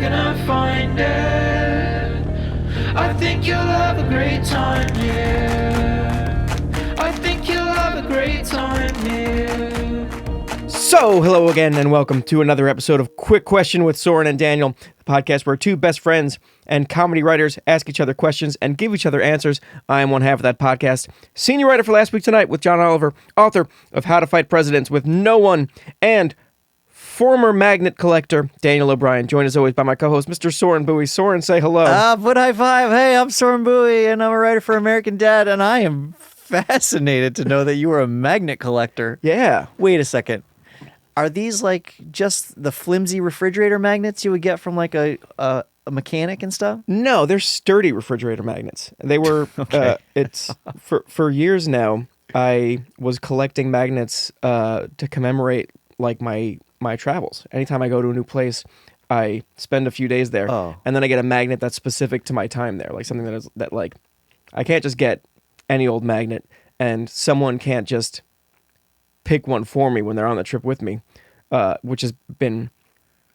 gonna find it. I think you'll have a great time here. I think you'll have a great time here. So, hello again, and welcome to another episode of Quick Question with Soren and Daniel, the podcast where two best friends and comedy writers ask each other questions and give each other answers. I am one half of that podcast, senior writer for Last Week Tonight with John Oliver, author of How to Fight Presidents with No One, and former magnet collector Daniel O'Brien, joined as always by my co-host, Mr. Soren Bowie. Soren, say hello. Put high five. Hey, I'm Soren Bowie, and I'm a writer for American Dad, and I am fascinated to know that you are a magnet collector. Yeah. Wait a second. Are these like just the flimsy refrigerator magnets you would get from like a mechanic and stuff? No, they're sturdy refrigerator magnets. They were, it's for years now, I was collecting magnets to commemorate like my travels. Anytime I go to a new place, I spend a few days there, and then I get a magnet that's specific to my time there, like something that like I can't just get any old magnet, and someone can't just pick one for me when they're on the trip with me, which has been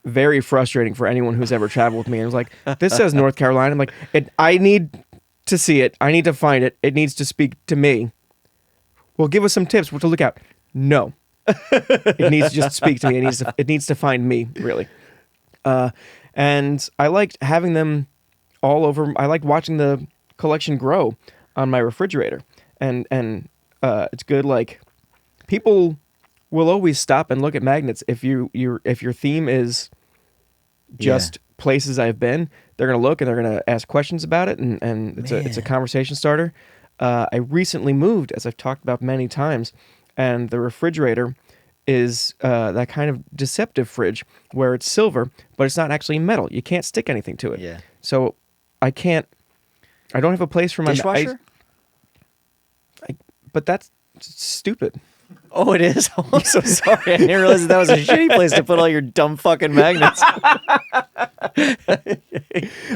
very frustrating for anyone who's ever traveled with me. And it was like, this says North Carolina. I'm like, I need to see it. I need to find it. It needs to speak to me. Well, give us some tips what to look at. No. It needs to just speak to me. It needs to find me, really. And I liked having them all over. I liked watching the collection grow on my refrigerator. And it's good, like, people will always stop and look at magnets if your theme is just places I've been. They're gonna look and they're gonna ask questions about it, and it's a conversation starter. I recently moved, as I've talked about many times, and the refrigerator is that kind of deceptive fridge where it's silver, but it's not actually metal. You can't stick anything to it. Yeah. So I don't have a place for my dishwasher. But that's stupid. Oh, it is? Oh, I'm so sorry. I didn't realize that was a shitty place to put all your dumb fucking magnets.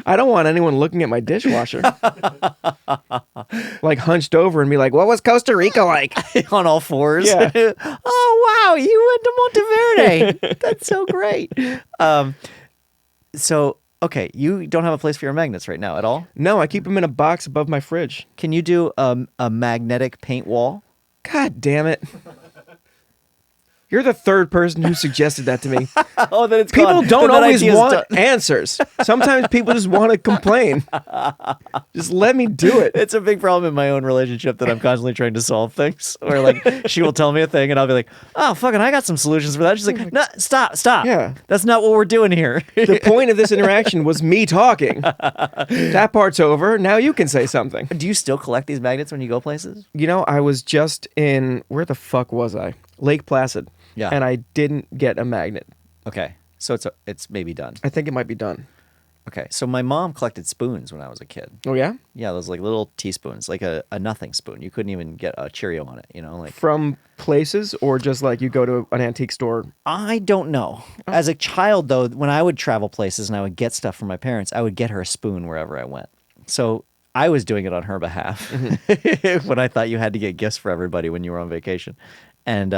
I don't want anyone looking at my dishwasher. Like hunched over and be like, what was Costa Rica like? On all fours. Yeah. Oh, wow. You went to Monteverde. That's so great. Okay, you don't have a place for your magnets right now at all? No, I keep them in a box above my fridge. Can you do a magnetic paint wall? God damn it. You're the third person who suggested that to me. Oh, then it's people gone. don't Then that always idea's want done. answers. Sometimes people just want to complain. Just let me do it. It's a big problem in my own relationship that I'm constantly trying to solve things. Where like she will tell me a thing and I'll be like, oh, fucking, I got some solutions for that. She's like, no, stop. Yeah. That's not what we're doing here. The point of this interaction was me talking. That part's over. Now you can say something. Do you still collect these magnets when you go places? You know, I was just in, where the fuck was I? Lake Placid. Yeah. And I didn't get a magnet. Okay. So it's maybe done. I think it might be done. Okay. So my mom collected spoons when I was a kid. Oh, yeah? Yeah, those like little teaspoons, like a nothing spoon. You couldn't even get a Cheerio on it, like From places or just like you go to an antique store? I don't know. As a child, though, when I would travel places and I would get stuff from my parents, I would get her a spoon wherever I went. So I was doing it on her behalf when I thought you had to get gifts for everybody when you were on vacation. And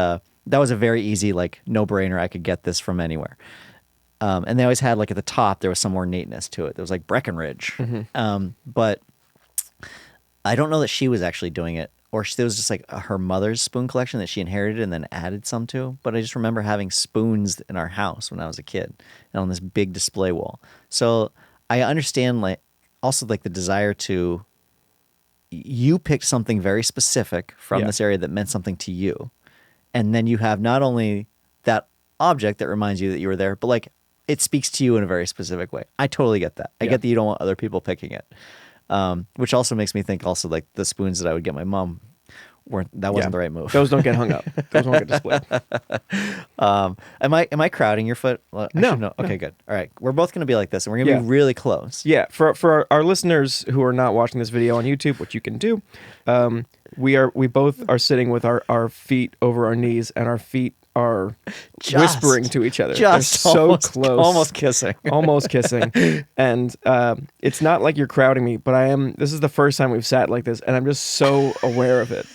that was a very easy, like, no-brainer. I could get this from anywhere. And they always had, like, at the top, there was some more neatness to it. There was, like, Breckenridge. But I don't know that she was actually doing it. Or it was just, like, her mother's spoon collection that she inherited and then added some to. But I just remember having spoons in our house when I was a kid and on this big display wall. So I understand, like, also, like, the desire to... You picked something very specific from this area that meant something to you. And then you have not only that object that reminds you that you were there, but like it speaks to you in a very specific way. I totally get that. I get that you don't want other people picking it, which also makes me think also like the spoons that I would get my mom wasn't the right move. Those don't get hung up. Those don't get displayed. Am I crowding your foot? Well, No. Okay, good. All right. We're both going to be like this, and we're going to be really close. Yeah. For our listeners who are not watching this video on YouTube, which you can do, we both are sitting with our feet over our knees, and our feet are whispering to each other. They're so close. Almost kissing. Almost kissing. And it's not like you're crowding me, but this is the first time we've sat like this, and I'm just so aware of it.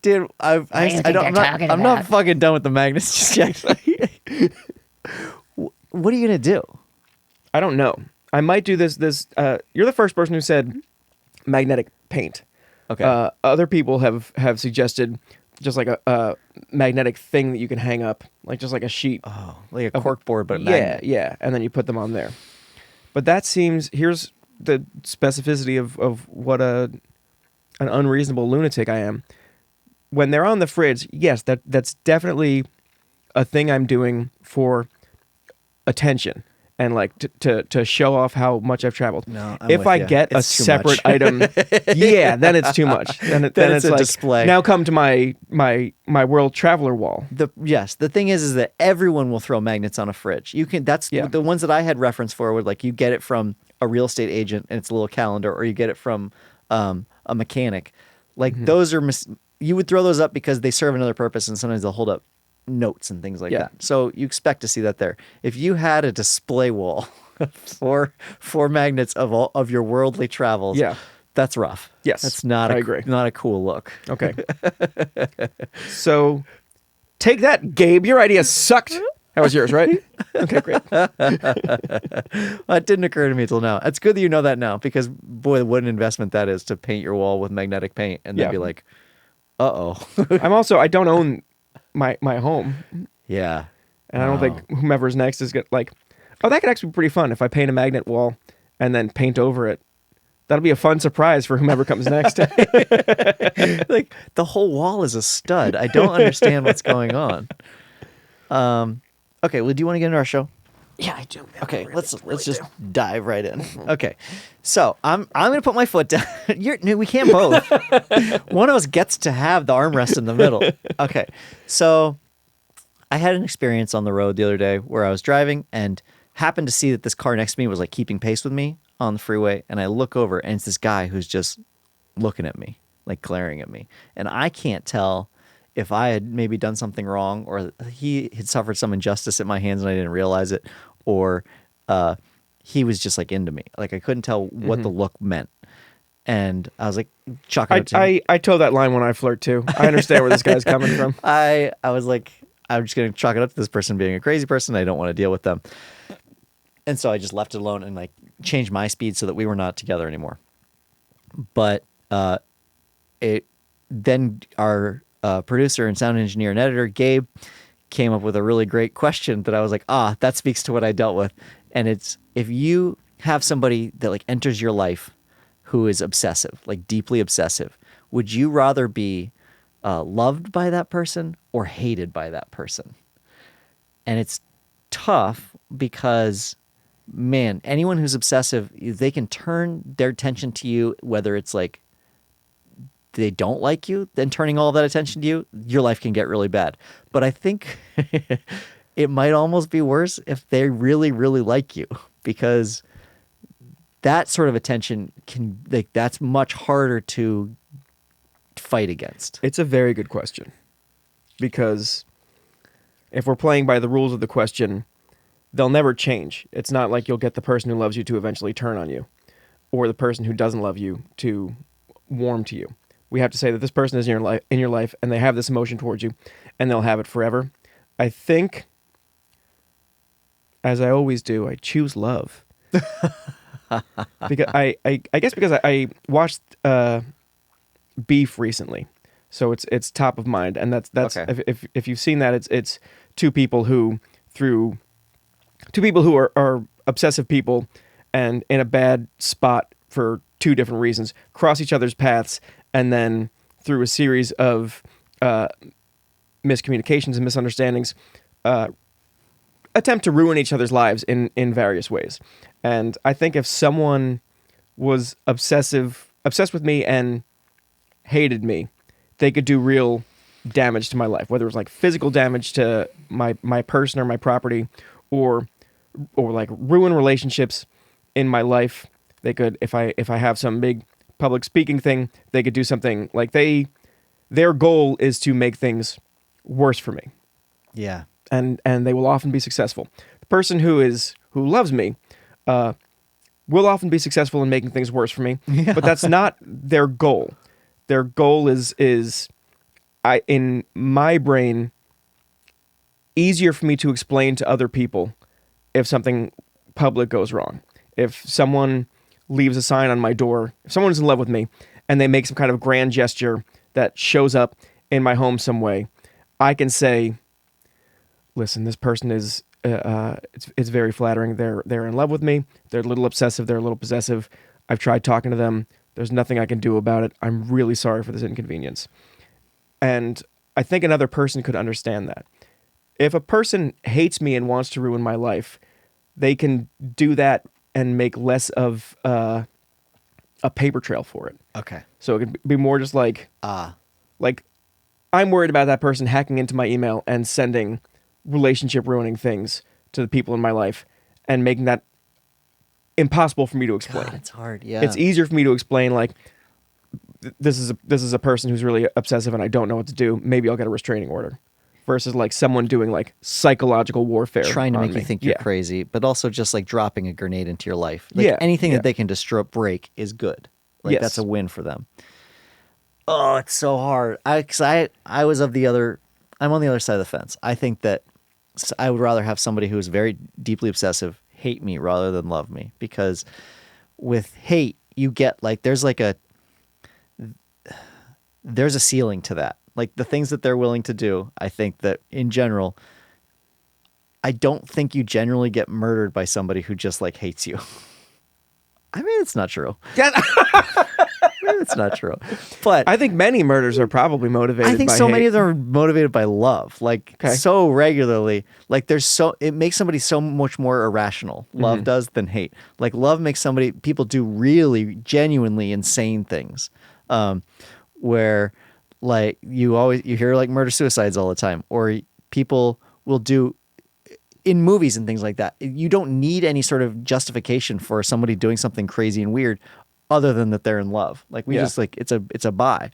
Dude, I'm not fucking done with the magnets just yet. What are you gonna do? I don't know. I might do this. You're the first person who said magnetic paint. Okay. Other people have suggested just like a magnetic thing that you can hang up, like just like a sheet. Oh, like a cork board, but a Yeah, magnet. yeah, and then you put them on there. But that seems, here's the specificity of what an unreasonable lunatic I am. When they're on the fridge, yes, that's definitely a thing I'm doing for attention and like to show off how much I've traveled. No, I'm if with I ya. get It's a too separate much. item, yeah, then it's too much. Then It's it's a like display. now come to my world traveler wall. The thing is that everyone will throw magnets on a fridge. You can that's Yeah. the ones that I had reference for were like you get it from a real estate agent and it's a little calendar, or you get it from a mechanic. Like those are you would throw those up because they serve another purpose, and sometimes they'll hold up notes and things like Yeah. that. So you expect to see that there. If you had a display wall for magnets of all of your worldly travels, Yeah. that's rough. Yes, That's not I agree. not a cool look. Okay. So take that, Gabe. Your idea sucked. That was yours, right? Okay, great. That didn't occur to me till now. It's good that you know that now, because boy, what an investment that is to paint your wall with magnetic paint and then Yeah. be like, uh-oh. I don't own my home, Yeah. and I don't think whomever's next is like, oh, that could actually be pretty fun if I paint a magnet wall and then paint over it. That'll be a fun surprise for whomever comes next. Like the whole wall is a stud. I don't understand what's going on. Okay, well, do you want to get into our show? Yeah, I do. Okay, let's just dive right in. Okay, so I'm gonna put my foot down. We can't both. One of us gets to have the armrest in the middle. Okay, so I had an experience on the road the other day where I was driving and happened to see that this car next to me was like keeping pace with me on the freeway, and I look over and it's this guy who's just looking at me, like glaring at me, and I can't tell if I had maybe done something wrong or he had suffered some injustice at my hands and I didn't realize it, or he was just like into me. Like I couldn't tell what the look meant. And I was like, chalking it up to him. I toe that line when I flirt too. I understand where this guy's coming from. I was like, I'm just going to chalk it up to this person being a crazy person. I don't want to deal with them. And so I just left it alone and like changed my speed so that we were not together anymore. But then our producer and sound engineer and editor, Gabe, came up with a really great question that I was like, that speaks to what I dealt with. And it's, if you have somebody that like enters your life who is obsessive, like deeply obsessive, would you rather be loved by that person or hated by that person? And it's tough because, man, anyone who's obsessive, they can turn their attention to you, whether it's like they don't like you, then turning all of that attention to you, your life can get really bad. But I think it might almost be worse if they really, really like you, because that sort of attention can, like, that's much harder to fight against. It's a very good question, because if we're playing by the rules of the question, they'll never change. It's not like you'll get the person who loves you to eventually turn on you, or the person who doesn't love you to warm to you. We have to say that this person is in your life, and they have this emotion towards you, and they'll have it forever. I think, as I always do, I choose love. Because I guess because I watched Beef recently, so it's top of mind, and that's Okay. if you've seen that, it's two people who are obsessive people and in a bad spot for two different reasons, cross each other's paths, and then through a series of miscommunications and misunderstandings, attempt to ruin each other's lives in various ways. And I think if someone was obsessed with me and hated me, they could do real damage to my life, whether it was like physical damage to my person or my property, or like ruin relationships in my life. They could, if I have some big public speaking thing, they could do something like their goal is to make things worse for me. Yeah. And they will often be successful. The person who loves me will often be successful in making things worse for me, but that's not their goal. Their goal is in my brain, easier for me to explain to other people if something public goes wrong. If someone leaves a sign on my door, if someone's in love with me and they make some kind of grand gesture that shows up in my home some way, I can say, listen, this person is it's very flattering. They're in love with me. They're a little obsessive. They're a little possessive. I've tried talking to them. There's nothing I can do about it. I'm really sorry for this inconvenience. And I think another person could understand that. If a person hates me and wants to ruin my life, they can do that and make less of a paper trail for it. Okay. So it could be more just like I'm worried about that person hacking into my email and sending relationship ruining things to the people in my life and making that impossible for me to explain. God, it's hard. Yeah. It's easier for me to explain like this is a person who's really obsessive and I don't know what to do. Maybe I'll get a restraining order. Versus like someone doing like psychological warfare, trying to on make me. you think you're Yeah. crazy, but also just like dropping a grenade into your life. Like Yeah, anything yeah. that they can destroy, break is good. Like Yes. that's a win for them. Oh, it's so hard. I was of the other. I'm on the other side of the fence. I think that I would rather have somebody who is very deeply obsessive hate me rather than love me, because with hate you get like there's a ceiling to that. Like the things that they're willing to do, I think that in general, I don't think you generally get murdered by somebody who just like hates you. I mean, it's not true. It's not true. But I think many murders are probably motivated. I think by so hate. many of them are motivated by love, like Okay. so regularly. Like it makes somebody so much more irrational. Love does than hate. Like love makes people do really genuinely insane things, where like you hear like murder suicides all the time, or people will do in movies and things like that. You don't need any sort of justification for somebody doing something crazy and weird, other than that they're in love. Like we Yeah. just like it's a buy,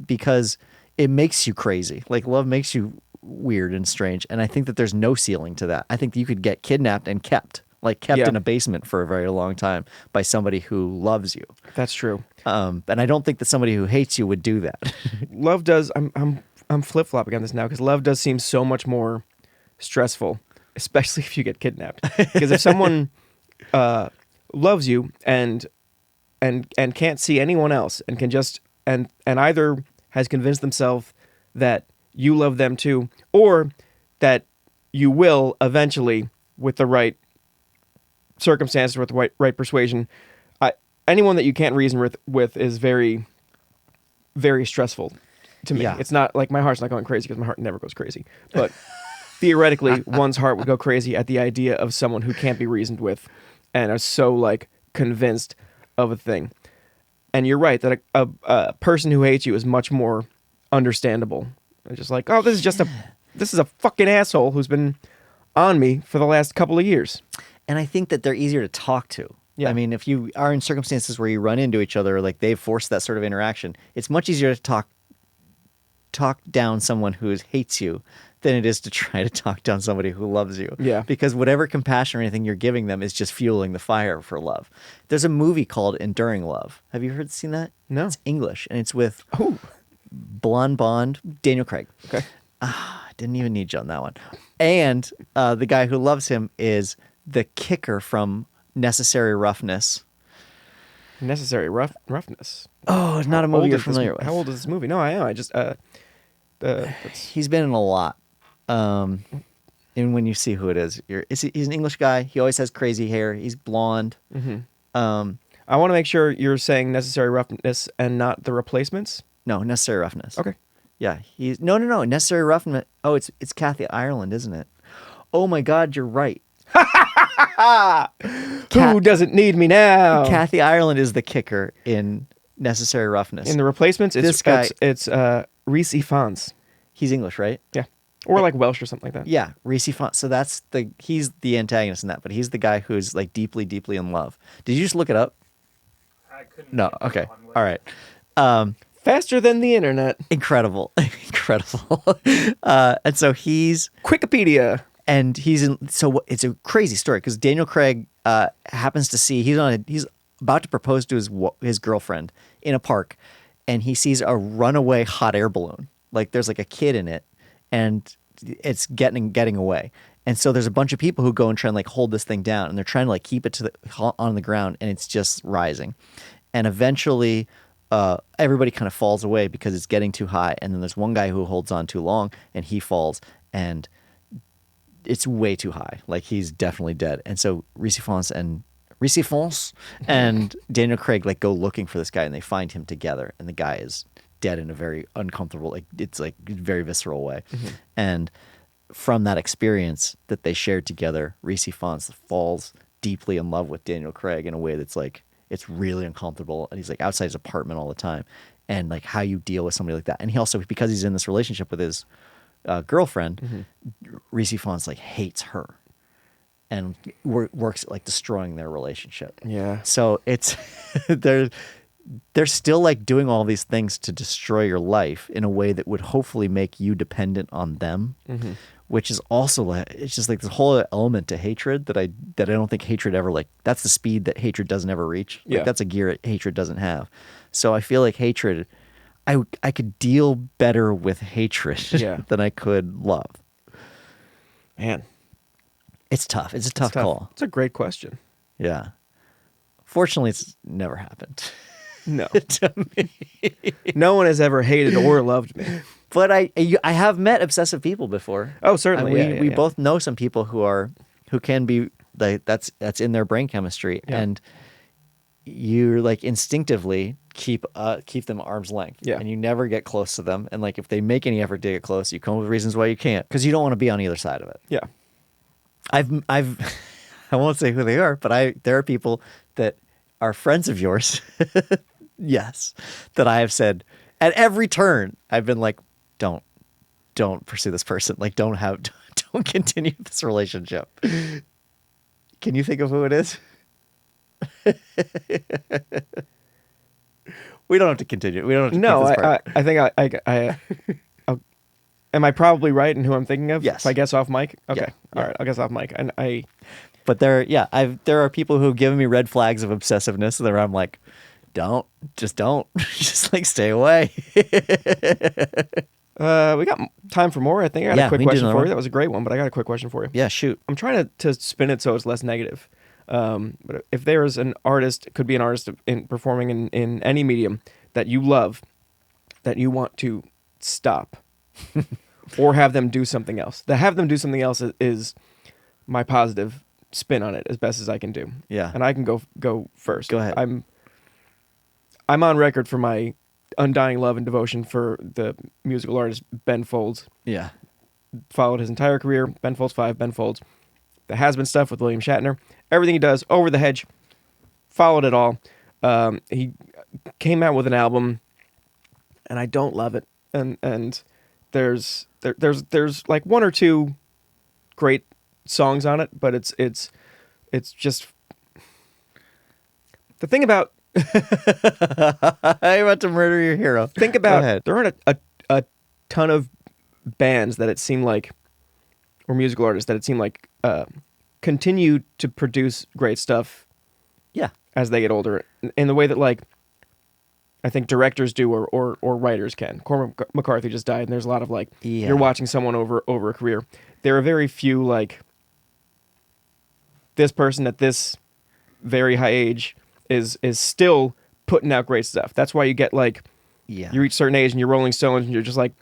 because it makes you crazy. Like love makes you weird and strange, and I think that there's no ceiling to that. I think that you could get kidnapped and kept Yeah. in a basement for a very long time by somebody who loves you. That's true. And I don't think that somebody who hates you would do that. Love does. I'm flip flopping on this now because love does seem so much more stressful, especially if you get kidnapped. Because if someone loves you and can't see anyone else and can just and either has convinced themselves that you love them too, or that you will eventually with the right circumstances, with the right persuasion. Anyone that you can't reason with is very, very stressful to me. Yeah. It's not like my heart's not going crazy because my heart never goes crazy. But theoretically, one's heart would go crazy at the idea of someone who can't be reasoned with and are so like convinced of a thing. And you're right that a person who hates you is much more understandable. They're just like, oh, this is a fucking asshole who's been on me for the last couple of years. And I think that they're easier to talk to. Yeah. I mean, if you are in circumstances where you run into each other, or like they've forced that sort of interaction, it's much easier to talk down someone who hates you than it is to try to talk down somebody who loves you. Yeah. Because whatever compassion or anything you're giving them is just fueling the fire for love. There's a movie called Enduring Love. Have you seen that? No. It's English, and it's with Oh, Blonde Bond, Daniel Craig. okay. Didn't even need you on that one. And the guy who loves him is the kicker from Necessary Roughness. Necessary roughness. Oh, not a How old movie you're is this- familiar with. How old is this movie? No, I know. I just He's been in a lot. And when you see who it is, he's an English guy. He always has crazy hair. He's blonde. I want to make sure you're saying Necessary Roughness and not The Replacements. No, Necessary Roughness. Okay. Yeah, he's no. Necessary Roughness. Oh, it's Kathy Ireland, isn't it? Oh my God, you're right. Who doesn't need me now? Kathy Ireland is the kicker in Necessary Roughness. In The Replacements, This guy- it's Rhys Ifans. He's English, right? Yeah. Or like Welsh or something like that. Yeah, Reese Font. So he's the antagonist in that, but he's the guy who's like deeply, deeply in love. Did you just look it up? I couldn't. No. get Okay. on with All it. right. Faster than the internet. Incredible, incredible. And so he's Wikipedia. in. So it's a crazy story because Daniel Craig happens to see he's about to propose to his girlfriend in a park, and he sees a runaway hot air balloon. Like there's like a kid in it, and it's getting away. And so there's a bunch of people who go and try and like hold this thing down, and they're trying to like keep it on the ground, and it's just rising. And eventually, everybody kind of falls away because it's getting too high. And then there's one guy who holds on too long, and he falls, and it's way too high. Like he's definitely dead. And so Reese Fonse and Daniel Craig like go looking for this guy, and they find him together, and the guy is dead in a very uncomfortable, like it's like very visceral way. And from that experience that they shared together, Reese Fonse falls deeply in love with Daniel Craig in a way that's like it's really uncomfortable, and he's like outside his apartment all the time, and like how you deal with somebody like that. And he also, because he's in this relationship with his girlfriend, Reese Fonse like hates her and works at like destroying their relationship. Yeah. So it's they're still like doing all these things to destroy your life in a way that would hopefully make you dependent on them, which is also like, it's just like this whole element to hatred that I don't think hatred ever, like that's the speed that hatred doesn't ever reach. Like, Yeah. that's a gear hatred doesn't have. So I feel like hatred, I could deal better with hatred Yeah. than I could love. Man, It's tough. It's a tough call. It's a great question. Yeah. Fortunately, it's never happened No. to me. No one has ever hated or loved me. But I have met obsessive people before. Oh, certainly. And we both know some people who can be like that's in their brain chemistry, Yeah. and you like instinctively keep them arm's length, Yeah. and you never get close to them. And like if they make any effort to get close, you come up with reasons why you can't, because you don't want to be on either side of it. Yeah. I've I won't say who they are, but there are people that are friends of yours, yes, that I have said at every turn, I've been like, don't pursue this person. Like, don't continue this relationship. Can you think of who it is? We don't have to continue. We don't have to. No, keep this part. I think I'll, am I probably right in who I'm thinking of? Yes. If I guess off mic? Okay. Yeah. All right. I'll guess off mic. And But there are people who have given me red flags of obsessiveness where I'm like, don't, just like stay away. we got time for more. I think I got a quick we can do question another for one. you. That was a great one, but I got a quick question for you. Yeah, shoot. I'm trying to spin it so it's less negative. But if there is an artist, it could be an artist performing in any medium that you love, that you want to stop, or have them do something else. The have them do something else is my positive spin on it as best as I can do. Yeah. And I can go first. Go ahead. I'm on record for my undying love and devotion for the musical artist Ben Folds. Yeah. Followed his entire career. Ben Folds 5, Ben Folds. The Has-Been stuff with William Shatner. Everything he does, over the hedge. Followed it all. He came out with an album, and I don't love it. And there's like one or two great songs on it, but it's just the thing about. I'm about to murder your hero. Think Go about ahead. there aren't a ton of bands that it seemed like, or musical artists that it seemed like continue to produce great stuff Yeah. as they get older in the way that like I think directors do or writers can. Cormac McCarthy just died, and there's a lot of like Yeah. you're watching someone over a career. There are very few like this person at this very high age is still putting out great stuff. That's why you get like Yeah. you reach a certain age and you're Rolling Stones and you're just like,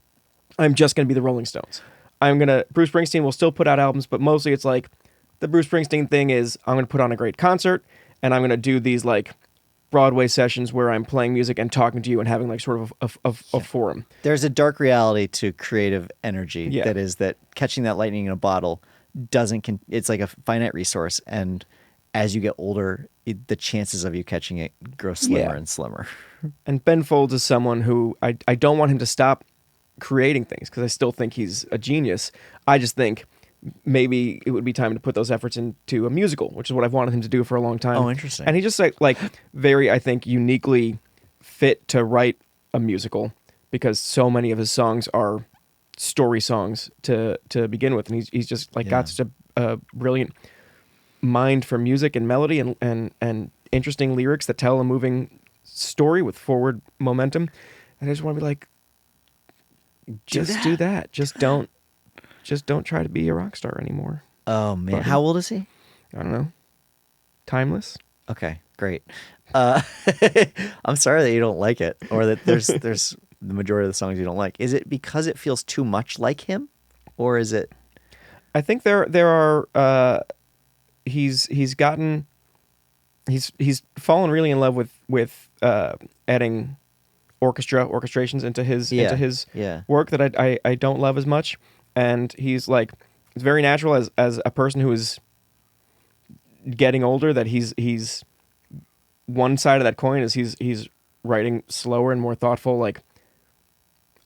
I'm just gonna be the Rolling Stones. Bruce Springsteen will still put out albums, but mostly it's like the Bruce Springsteen thing is I'm gonna put on a great concert and I'm gonna do these like Broadway sessions where I'm playing music and talking to you and having like sort of a forum. There's a dark reality to creative energy Yeah. that is that catching that lightning in a bottle it's like a finite resource, and as you get older, the chances of you catching it grow slimmer Yeah. and slimmer. And Ben Folds is someone who I don't want him to stop creating things because I still think he's a genius. I just think maybe it would be time to put those efforts into a musical, which is what I've wanted him to do for a long time. Oh, interesting. And he just like very, I think, uniquely fit to write a musical because so many of his songs are story songs to begin with, and he's just like got such a brilliant mind for music and melody and interesting lyrics that tell a moving story with forward momentum. And I just want to be like, just do that. Just don't just don't try to be a rock star anymore. Oh man, Buddy. how old is he? I don't know. Timeless. Okay, great. Uh, I'm sorry that you don't like it, or that there's the majority of the songs you don't like. Is it because it feels too much like him, or is it? I think there are. He's fallen really in love with adding orchestrations into his Yeah. work that I don't love as much, and he's like, it's very natural as a person who is getting older that he's one side of that coin is he's writing slower and more thoughtful, like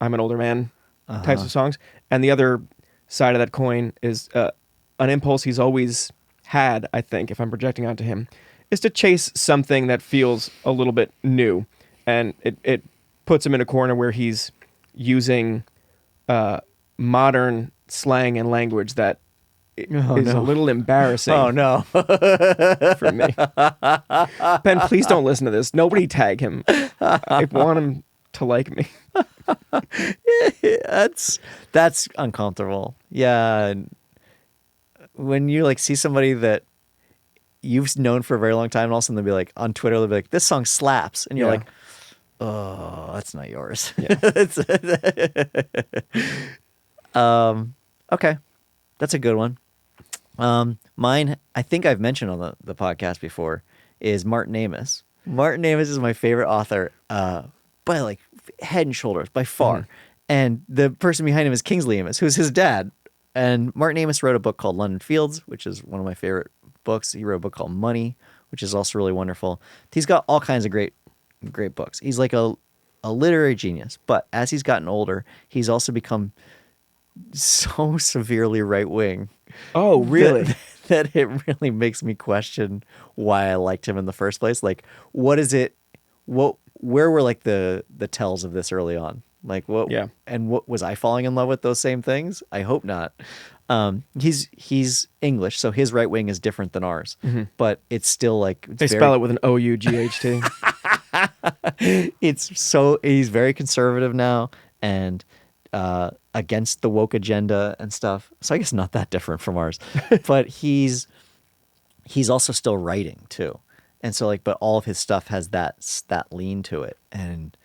I'm an older man types of songs, and the other side of that coin is an impulse he's always had, I think, if I'm projecting onto him, is to chase something that feels a little bit new, and it puts him in a corner where he's using modern slang and language that is a little embarrassing. Oh no. For me. Ben, please don't listen to this. Nobody tag him. I want him to like me. That's uncomfortable. Yeah. And when you like see somebody that you've known for a very long time, and all of a sudden they'll be like on Twitter, they'll be like, "This song slaps," and you're Yeah. like, "Oh, that's not yours." Yeah. Okay, that's a good one. Mine, I think I've mentioned on the podcast before, is Martin Amis. Martin Amis is my favorite author by like head and shoulders, by far. And the person behind him is Kingsley Amis, who's his dad. And Martin Amis wrote a book called London Fields, which is one of my favorite books. He wrote a book called Money, which is also really wonderful. He's got all kinds of great books. He's like a literary genius. But as he's gotten older, he's also become so severely right-wing. Oh, really? That it really makes me question why I liked him in the first place. Like, what is it? Where were like the tells of this early on? Like what? Yeah. And what was I falling in love with those same things? I hope not. He's English, so his right wing is different than ours, but it's still like They spell it with an O-U-G-H-T. He's very conservative now and against the woke agenda and stuff. So I guess not that different from ours, but he's also still writing too, and so like, but all of his stuff has that lean to it, and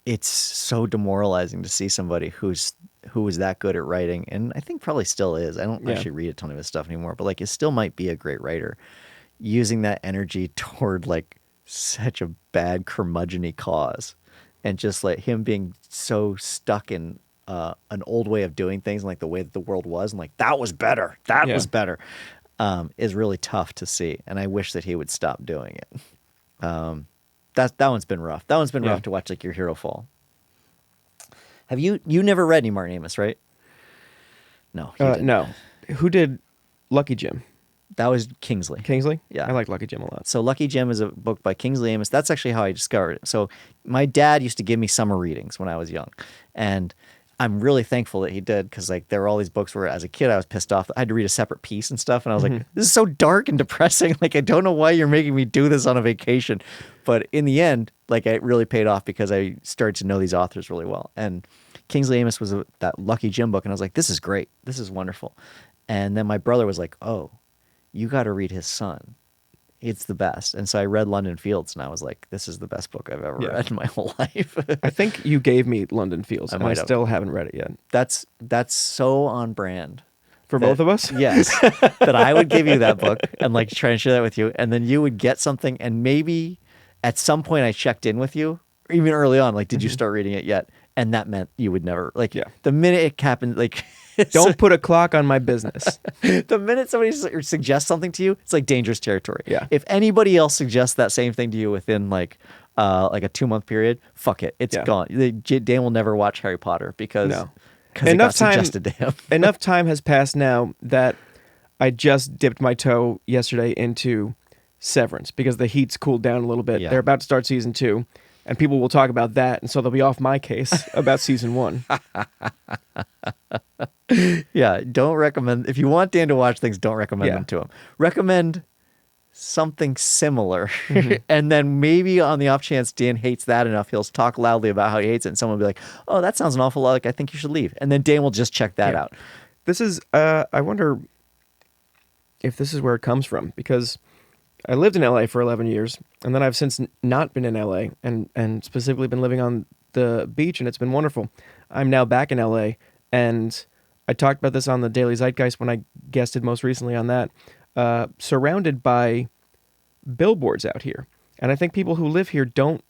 it's so demoralizing to see somebody who is that good at writing, and I think probably still is. I don't actually read a ton of his stuff anymore, but like it still might be a great writer, using that energy toward like such a bad curmudgeon-y cause, and just like him being so stuck in an old way of doing things, and like the way that the world was, and like that was better, is really tough to see, and I wish that he would stop doing it. That one's been rough. That one's been rough to watch, like your hero fall. Have you never read any Martin Amis, right? No. No. Who did Lucky Jim? That was Kingsley. Kingsley? Yeah. I like Lucky Jim a lot. So Lucky Jim is a book by Kingsley Amis. That's actually how I discovered it. So my dad used to give me summer readings when I was young, and I'm really thankful that he did, because like there were all these books where as a kid I was pissed off. I had to read a separate piece and stuff, and I was like, this is so dark and depressing. Like I don't know why you're making me do this on a vacation. But in the end, like it really paid off because I started to know these authors really well. And Kingsley Amis was that Lucky Jim book, and I was like, this is great. This is wonderful. And then my brother was like, oh, you got to read his son. It's the best. And so I read London Fields, and I was like, this is the best book I've ever read in my whole life. I think you gave me London Fields, and I still haven't read it yet. That's so on brand. For both of us? Yes. That I would give you that book and like try and share that with you, and then you would get something, and maybe at some point I checked in with you, or even early on, like, did you start reading it yet? And that meant you would never, like, the minute it happened, like... Don't put a clock on my business. The minute somebody suggests something to you, it's like dangerous territory. Yeah. If anybody else suggests that same thing to you within like a 2-month period, fuck it. It's gone. Dan will never watch Harry Potter because it got suggested to him. Enough time has passed now that I just dipped my toe yesterday into Severance because the heat's cooled down a little bit. Yeah. They're about to start season 2, and people will talk about that, and so they'll be off my case about season 1. Yeah, don't recommend. If you want Dan to watch things, don't recommend them to him. Recommend something similar. And then maybe on the off chance Dan hates that enough, he'll talk loudly about how he hates it, and someone will be like, oh, that sounds an awful lot like I think you should leave. And then Dan will just check that out. this is I wonder if this is where it comes from, because I lived in LA for 11 years, and then I've since not been in LA, and specifically been living on the beach, and it's been wonderful. I'm now back in LA, and I talked about this on the Daily Zeitgeist when I guested most recently on that. Surrounded by billboards out here, and I think people who live here don't.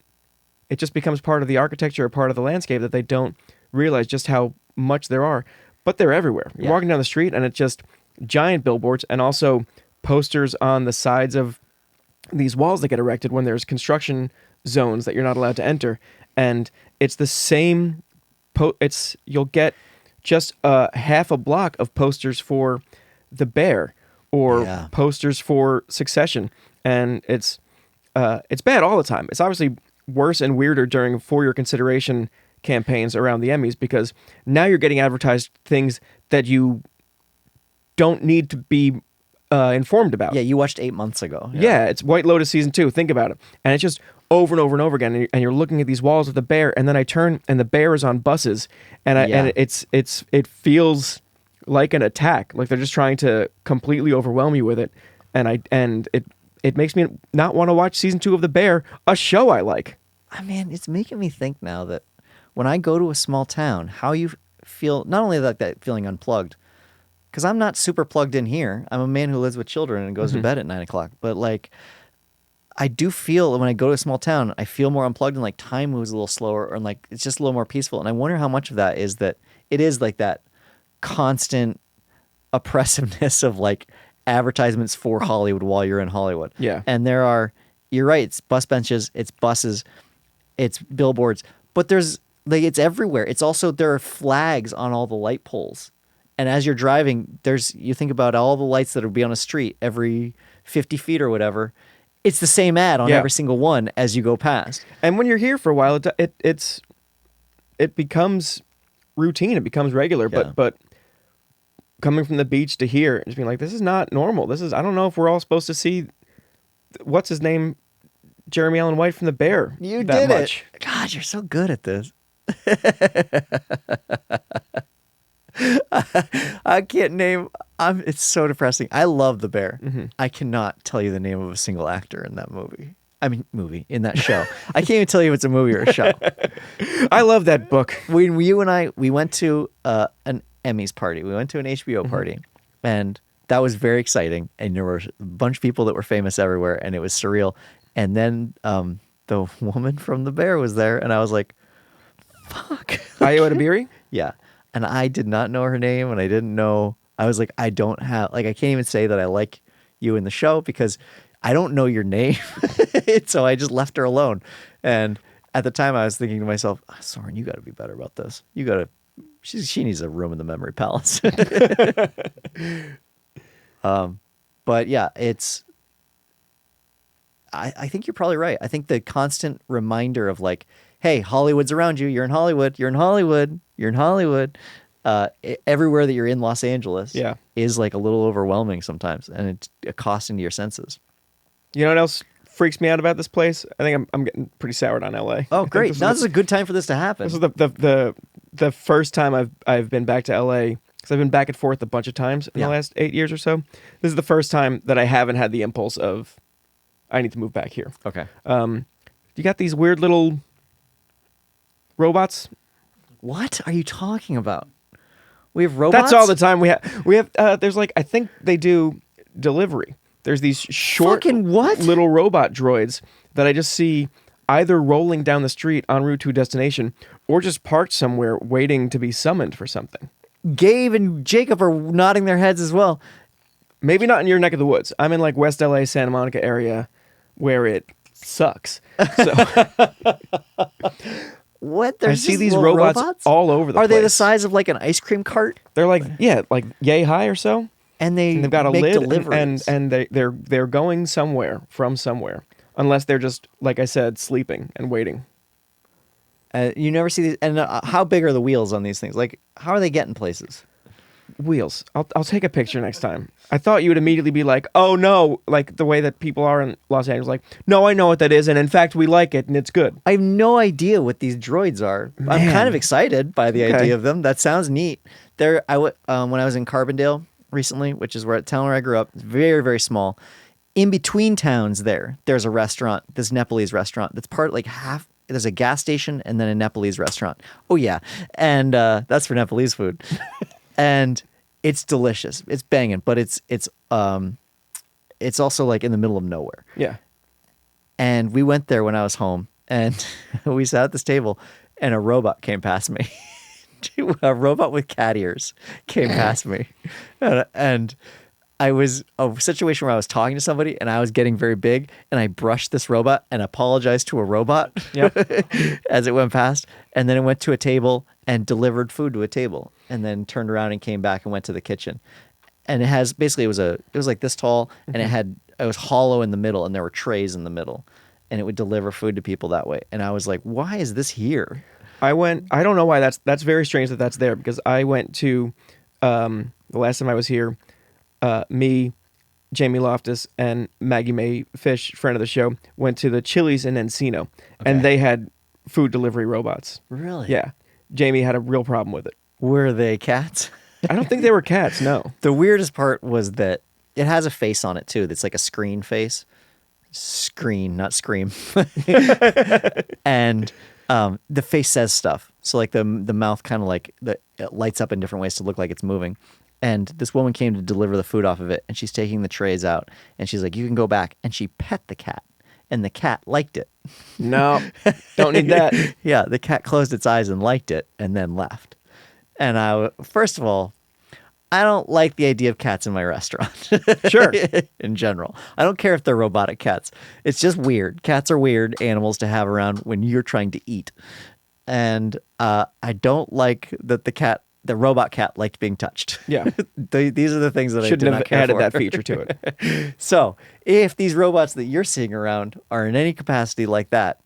It just becomes part of the architecture or part of the landscape that they don't realize just how much there are. But they're everywhere. You're walking down the street, and it's just giant billboards, and also posters on the sides of these walls that get erected when there's construction zones that you're not allowed to enter. And it's the same you'll get just half a block of posters for The Bear or posters for Succession, and it's bad all the time. It's obviously worse and weirder during For Your Consideration campaigns around the Emmys, because now you're getting advertised things that you don't need to be informed about. Yeah, you watched 8 months ago. Yeah, it's White Lotus season 2. Think about it, and it's just over and over and over again. And you're looking at these walls with the bear, and then I turn, and the bear is on buses, and it feels like an attack. Like they're just trying to completely overwhelm you with it, and it makes me not want to watch season 2 of The Bear, a show I like. I mean, it's making me think now that when I go to a small town, how you feel, not only like that feeling unplugged, because I'm not super plugged in here. I'm a man who lives with children and goes to bed at 9 o'clock. But like, I do feel when I go to a small town, I feel more unplugged, and like time moves a little slower, or like it's just a little more peaceful. And I wonder how much of that is that it is like that constant oppressiveness of like advertisements for Hollywood while you're in Hollywood. Yeah. And you're right, it's bus benches, it's buses, it's billboards, but there's like, it's everywhere. It's also, there are flags on all the light poles. And as you're driving, you think about all the lights that would be on a street every 50 feet or whatever. It's the same ad on every single one as you go past. And when you're here for a while, it becomes routine. It becomes regular. Yeah. But coming from the beach to here, just being like, this is not normal. I don't know if we're all supposed to see, what's his name, Jeremy Allen White from The Bear. You that did much. it. God, you're so good at this. I can't name. It's so depressing. I love The Bear. Mm-hmm. I cannot tell you the name of a single actor in that movie. In that show. I can't even tell you if it's a movie or a show. I love that book. When you and I, we went to an Emmys party. We went to an HBO party, and that was very exciting. And there were a bunch of people that were famous everywhere, and it was surreal. And then the woman from The Bear was there, and I was like, "Fuck." Ayo Edebiri? Yeah. And I did not know her name, and I didn't know. I was like, I can't even say that I like you in the show because I don't know your name. So I just left her alone. And at the time, I was thinking to myself, Soren, you got to be better about this. She needs a room in the memory palace. But yeah, I think you're probably right. I think the constant reminder of like, hey, Hollywood's around you. You're in Hollywood. You're in Hollywood. You're in Hollywood. Everywhere that you're in Los Angeles is like a little overwhelming sometimes, and it's accosting to your senses. You know what else freaks me out about this place? I think I'm getting pretty soured on LA. Oh, great. Now this is a good time for this to happen. This is the first time I've been back to LA, because I've been back and forth a bunch of times in the last 8 years or so. This is the first time that I haven't had the impulse of, I need to move back here. Okay. You got these weird little robots. What are you talking about? We have robots? That's all the time we have. There's like, I think they do delivery. There's these short little robot droids that I just see either rolling down the street en route to a destination or just parked somewhere waiting to be summoned for something. Gabe and Jacob are nodding their heads as well. Maybe not in your neck of the woods. I'm in like West LA, Santa Monica area where it sucks. So what? I see these robots all over the place. Are they the size of like an ice cream cart? They're like, like yay high or so. And they've got a lid deliveries. and they're going somewhere from somewhere. Unless they're just, like I said, sleeping and waiting. You never see these. And how big are the wheels on these things? Like, how are they getting places? Wheels. I'll take a picture next time. I thought you would immediately be like, oh no, like the way that people are in Los Angeles, like, no, I know what that is, and in fact we like it and it's good. I have no idea what these droids are. I'm kind of excited by the idea of them. That sounds neat. There, when I was in Carbondale recently, which is where town where I grew up, it's very, very small. In between towns there's a restaurant, this Nepalese restaurant that's part like half. There's a gas station and then a Nepalese restaurant. Oh yeah, and that's for Nepalese food, and it's delicious. It's banging, but it's also like in the middle of nowhere. Yeah. And we went there when I was home, and we sat at this table, and a robot came past me. A robot with cat ears came past me, and I was a situation where I was talking to somebody and I was getting very big, and I brushed this robot and apologized to a robot as it went past, and then it went to a table and delivered food to a table, and then turned around and came back and went to the kitchen. And it has basically it was like this tall, and it was hollow in the middle, and there were trays in the middle, and it would deliver food to people that way. And I was like, why is this here? I don't know why that's very strange that that's there, because I went to, the last time I was here, me, Jamie Loftus, and Maggie Mae Fish, friend of the show, went to the Chili's in Encino, and they had food delivery robots. Really? Yeah. Jamie had a real problem with it. Were they cats? I don't think they were cats, no. The weirdest part was that it has a face on it too. That's like a screen face. Screen, not scream. And the face says stuff. So like the mouth kind of like it lights up in different ways to look like it's moving. And this woman came to deliver the food off of it, and she's taking the trays out, and she's like, "You can go back." And she pet the cat, and the cat liked it. No, don't need that. Yeah, the cat closed its eyes and liked it, and then left. And first of all, I don't like the idea of cats in my restaurant. Sure. In general. I don't care if they're robotic cats. It's just weird. Cats are weird animals to have around when you're trying to eat. And I don't like that the robot cat liked being touched. Yeah. These are the things that I Shouldn't do have not care added for. that feature to it. So, if these robots that you're seeing around are in any capacity like that,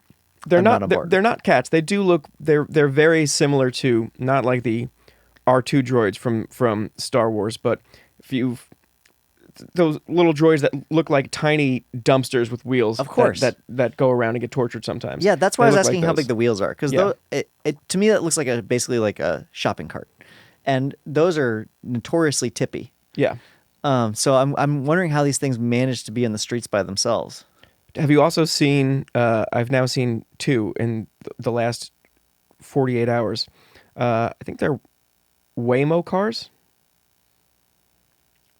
They're I'm not on board. they're not cats. They do look they're very similar to, not like the R2 droids from Star Wars, but those little droids that look like tiny dumpsters with wheels. Of course. That go around and get tortured sometimes. Yeah, that's why They I was look like asking how those. big the wheels are, because Yeah. to me that looks like basically like a shopping cart, and those are notoriously tippy. Yeah. So I'm wondering how these things manage to be in the streets by themselves. Have you also seen? I've now seen two in the last 48 hours. I think they're Waymo cars.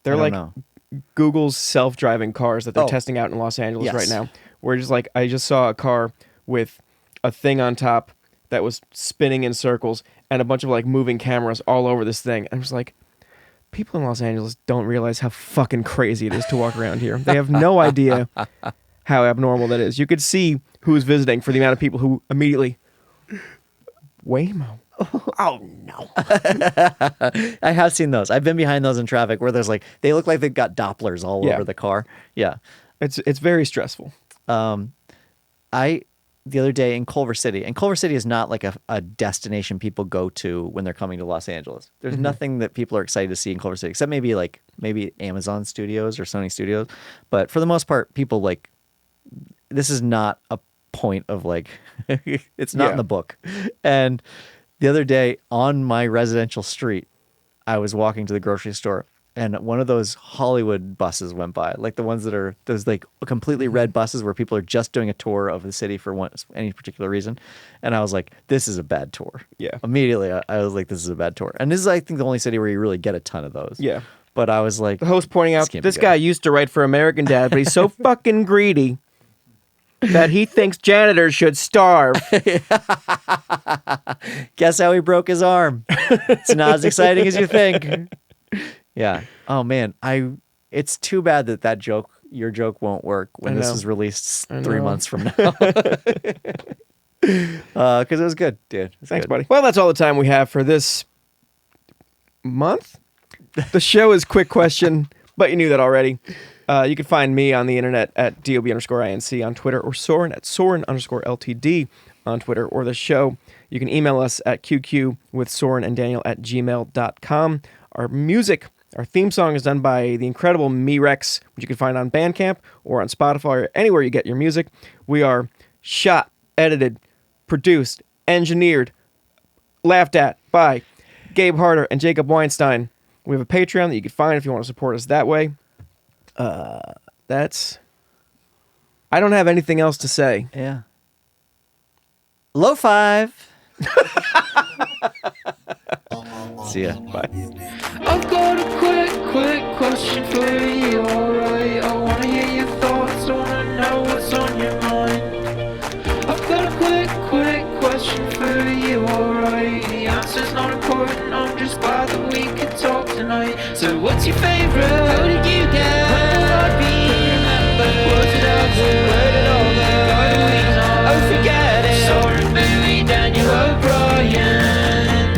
They're I don't like know. Google's self-driving cars that they're Oh. testing out in Los Angeles Yes. right now. Where just like I just saw a car with a thing on top that was spinning in circles and a bunch of like moving cameras all over this thing. And I was like, people in Los Angeles don't realize how fucking crazy it is to walk around here. They have no idea how abnormal that is. You could see who's visiting for the amount of people who immediately Waymo. Oh no. I have seen those. I've been behind those in traffic where there's like they look like they've got Dopplers all Yeah. over the car. Yeah. It's very stressful. The other day in Culver City, and Culver City is not like a destination people go to when they're coming to Los Angeles. There's nothing that people are excited to see in Culver City, except maybe Amazon Studios or Sony Studios. But for the most part, people like, this is not a point of like, it's not Yeah. in the book. And the other day on my residential street, I was walking to the grocery store, and one of those Hollywood buses went by, like the ones that are those like completely red buses where people are just doing a tour of the city for any particular reason. And I was like, this is a bad tour. Yeah. Immediately, I was like, this is a bad tour. And this is, I think, the only city where you really get a ton of those. Yeah. But I was like, The host pointing out, can't be this good. guy used to write for American Dad, but he's so fucking greedy that he thinks janitors should starve. guess how he broke his arm? It's not as exciting as you think. Yeah. Oh man, it's too bad that your joke won't work when I this know. is released I 3 know. months from now. Because it was good, dude. It was Thanks, good. buddy. Well, that's all the time we have for this month. The show is Quick Question, but you knew that already. You can find me on the internet at DOB_INC on Twitter, or Soren at Soren_LTD on Twitter, or the show. You can email us at QQ with Soren and Daniel@gmail.com. Our theme song is done by the incredible Me-Rex, which you can find on Bandcamp or on Spotify or anywhere you get your music. We are shot, edited, produced, engineered, laughed at by Gabe Harder and Jacob Weinstein. We have a Patreon that you can find if you want to support us that way. That's... I don't have anything else to say. Yeah. Low five. See ya. Bye. I've got a quick question for you, alright? I wanna hear your thoughts, I wanna know what's on your mind. I've got a quick question for you, alright? The answer's not important, I'm just glad that we could talk tonight. So what's your favourite? How did you get? When will I be remembered? Was it ever? Where did all the guys know? Oh, forget it. Soren, Billy, Daniel O'Brien,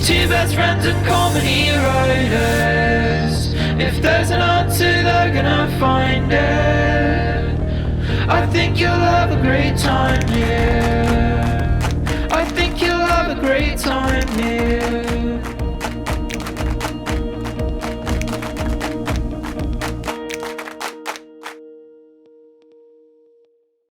two best friends and comedy writers. If there's an answer, they're gonna find it. I think you'll have a great time here.